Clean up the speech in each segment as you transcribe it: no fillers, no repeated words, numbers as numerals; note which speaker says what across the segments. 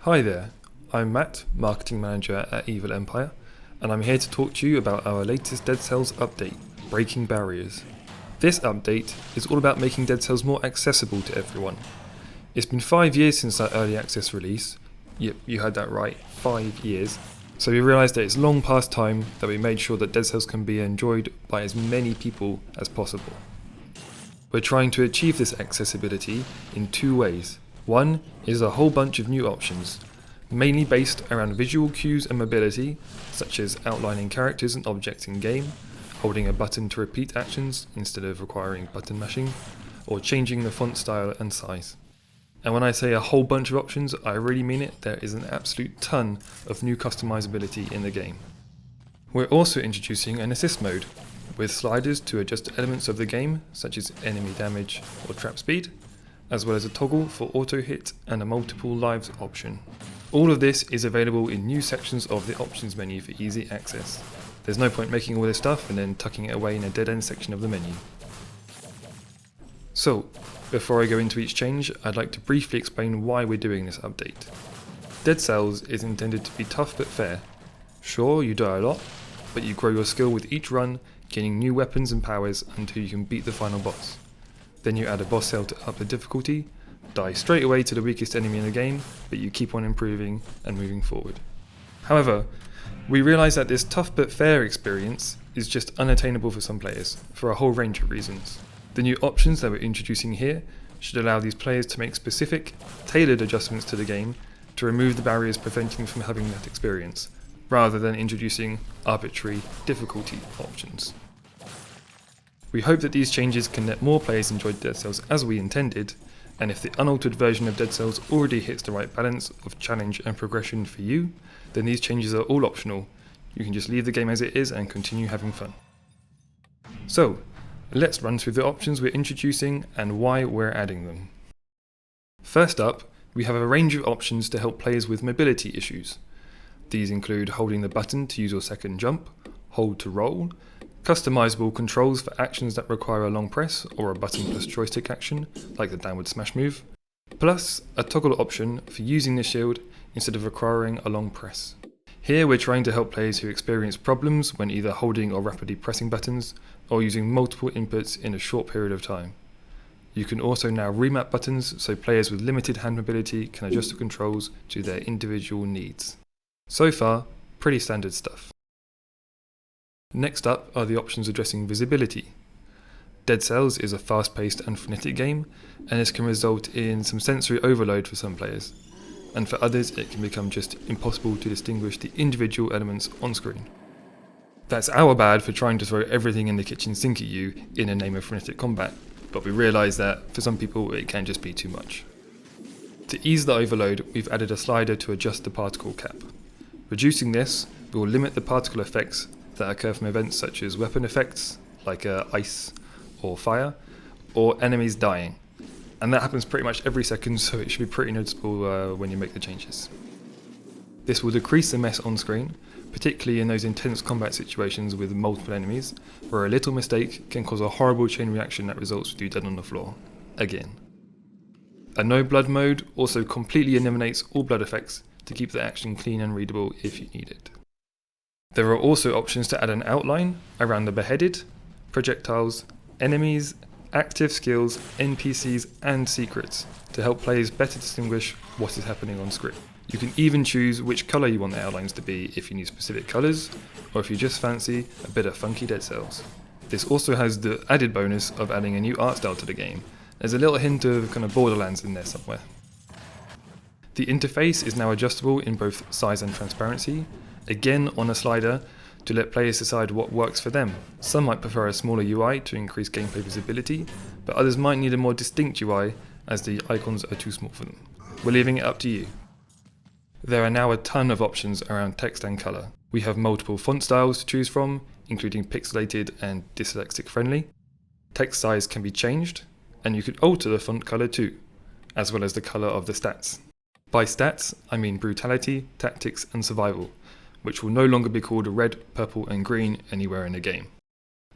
Speaker 1: Hi there, I'm Matt, Marketing Manager at Evil Empire, and I'm here to talk to you about our latest Dead Cells update, Breaking Barriers. This update is all about making Dead Cells more accessible to everyone. It's been 5 years since that early access release. Yep, you heard that right, 5 years. So we realised that it's long past time that we made sure that Dead Cells can be enjoyed by as many people as possible. We're trying to achieve this accessibility in 2 ways. One is a whole bunch of new options, mainly based around visual cues and mobility, such as outlining characters and objects in game, holding a button to repeat actions instead of requiring button mashing, or changing the font style and size. And when I say a whole bunch of options, I really mean it. There is an absolute ton of new customizability in the game. We're also introducing an assist mode, with sliders to adjust elements of the game, such as enemy damage or trap speed, as well as a toggle for auto hit and a multiple lives option. All of this is available in new sections of the options menu for easy access. There's no point making all this stuff and then tucking it away in a dead end section of the menu. So, before I go into each change, I'd like to briefly explain why we're doing this update. Dead Cells is intended to be tough but fair. Sure, you die a lot, but you grow your skill with each run, gaining new weapons and powers until you can beat the final boss. Then you add a boss cell to up the difficulty, die straight away to the weakest enemy in the game, but you keep on improving and moving forward. However, we realise that this tough but fair experience is just unattainable for some players, for a whole range of reasons. The new options that we're introducing here should allow these players to make specific, tailored adjustments to the game to remove the barriers preventing from having that experience, rather than introducing arbitrary difficulty options. We hope that these changes can let more players enjoy Dead Cells as we intended, and if the unaltered version of Dead Cells already hits the right balance of challenge and progression for you, then these changes are all optional. You can just leave the game as it is and continue having fun. So, let's run through the options we're introducing and why we're adding them. First up, we have a range of options to help players with mobility issues. These include holding the button to use your second jump, hold to roll, customizable controls for actions that require a long press or a button plus joystick action, like the downward smash move, plus a toggle option for using the shield instead of requiring a long press. Here we're trying to help players who experience problems when either holding or rapidly pressing buttons, or using multiple inputs in a short period of time. You can also now remap buttons so players with limited hand mobility can adjust the controls to their individual needs. So far, pretty standard stuff. Next up are the options addressing visibility. Dead Cells is a fast-paced and frenetic game, and this can result in some sensory overload for some players, and for others it can become just impossible to distinguish the individual elements on screen. That's our bad for trying to throw everything in the kitchen sink at you in the name of frenetic combat, but we realise that for some people it can just be too much. To ease the overload, we've added a slider to adjust the particle cap. Reducing this will limit the particle effects that occur from events such as weapon effects, like ice or fire, or enemies dying. And that happens pretty much every second, so it should be pretty noticeable when you make the changes. This will decrease the mess on screen, particularly in those intense combat situations with multiple enemies, where a little mistake can cause a horrible chain reaction that results with you dead on the floor, again. A no blood mode also completely eliminates all blood effects to keep the action clean and readable if you need it. There are also options to add an outline around the beheaded, projectiles, enemies, active skills, NPCs and secrets to help players better distinguish what is happening on screen. You can even choose which colour you want the outlines to be if you need specific colours, or if you just fancy a bit of funky Dead Cells. This also has the added bonus of adding a new art style to the game. There's a little hint of kind of Borderlands in there somewhere. The interface is now adjustable in both size and transparency, again on a slider to let players decide what works for them. Some might prefer a smaller UI to increase gameplay visibility, but others might need a more distinct UI as the icons are too small for them. We're leaving it up to you. There are now a ton of options around text and colour. We have multiple font styles to choose from, including pixelated and dyslexic friendly. Text size can be changed, and you can alter the font colour too, as well as the colour of the stats. By stats, I mean brutality, tactics and survival, which will no longer be called red, purple and green anywhere in the game.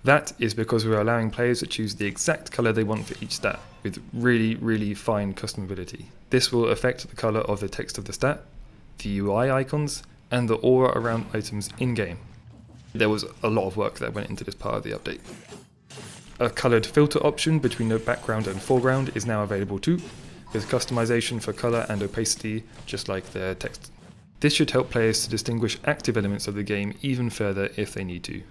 Speaker 1: That is because we're allowing players to choose the exact colour they want for each stat, with really fine customability. This will affect the colour of the text of the stat, the UI icons, and the aura around items in-game. There was a lot of work that went into this part of the update. A coloured filter option between the background and foreground is now available too, with customization for colour and opacity just like the text. This should help players to distinguish active elements of the game even further if they need to.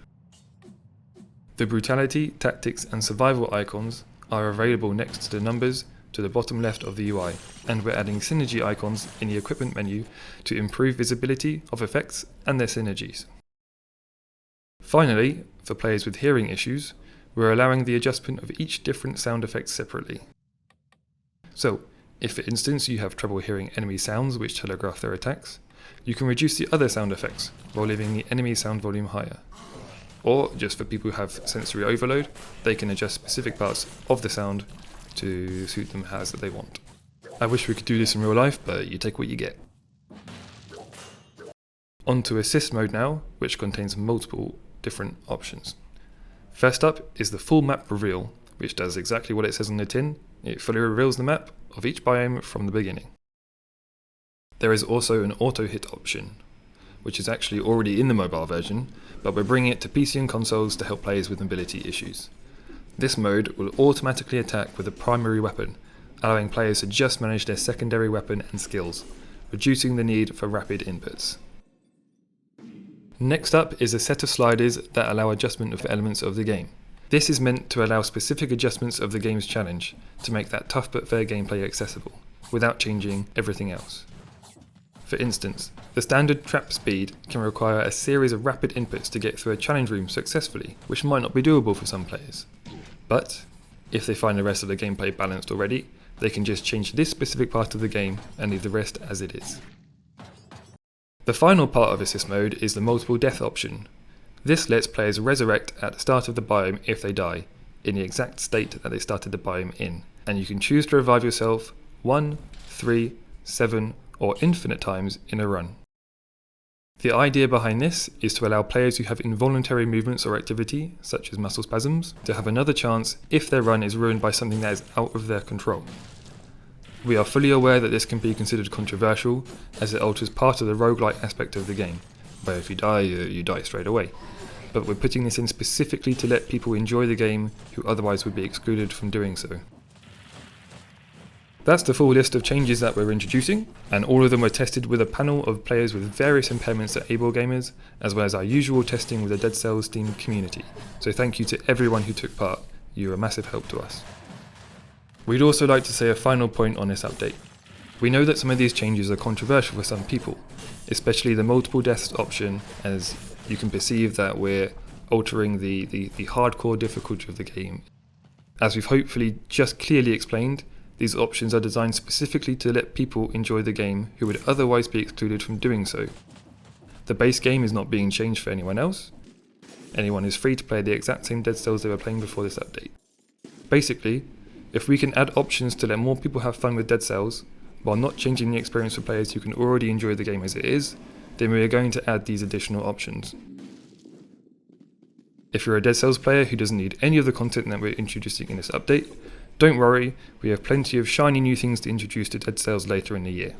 Speaker 1: The brutality, tactics and survival icons are available next to the numbers to the bottom left of the UI, and we're adding synergy icons in the equipment menu to improve visibility of effects and their synergies. Finally, for players with hearing issues, we're allowing the adjustment of each different sound effect separately. So, if for instance you have trouble hearing enemy sounds which telegraph their attacks, you can reduce the other sound effects while leaving the enemy sound volume higher. Or, just for people who have sensory overload, they can adjust specific parts of the sound to suit them as they want. I wish we could do this in real life, but you take what you get. On to assist mode now, which contains multiple different options. First up is the full map reveal, which does exactly what it says on the tin. It fully reveals the map of each biome from the beginning. There is also an auto hit option, which is actually already in the mobile version, but we're bringing it to PC and consoles to help players with mobility issues. This mode will automatically attack with a primary weapon, allowing players to just manage their secondary weapon and skills, reducing the need for rapid inputs. Next up is a set of sliders that allow adjustment of elements of the game. This is meant to allow specific adjustments of the game's challenge to make that tough but fair gameplay accessible, without changing everything else. For instance, the standard trap speed can require a series of rapid inputs to get through a challenge room successfully, which might not be doable for some players. But, if they find the rest of the gameplay balanced already, they can just change this specific part of the game and leave the rest as it is. The final part of assist mode is the multiple death option. This lets players resurrect at the start of the biome if they die, in the exact state that they started the biome in, and you can choose to revive yourself 1, 3, 7, or infinite times in a run. The idea behind this is to allow players who have involuntary movements or activity, such as muscle spasms, to have another chance if their run is ruined by something that is out of their control. We are fully aware that this can be considered controversial, as it alters part of the roguelike aspect of the game, where if you die, you die straight away. But we're putting this in specifically to let people enjoy the game who otherwise would be excluded from doing so. That's the full list of changes that we're introducing, and all of them were tested with a panel of players with various impairments at Able Gamers, as well as our usual testing with the Dead Cells Steam community. So thank you to everyone who took part, you're a massive help to us. We'd also like to say a final point on this update. We know that some of these changes are controversial for some people, especially the multiple deaths option, as you can perceive that we're altering the hardcore difficulty of the game. As we've hopefully just clearly explained, these options are designed specifically to let people enjoy the game who would otherwise be excluded from doing so. The base game is not being changed for anyone else. Anyone is free to play the exact same Dead Cells they were playing before this update. Basically, if we can add options to let more people have fun with Dead Cells, while not changing the experience for players who can already enjoy the game as it is, then we are going to add these additional options. If you're a Dead Cells player who doesn't need any of the content that we're introducing in this update, don't worry, we have plenty of shiny new things to introduce to Dead Cells later in the year.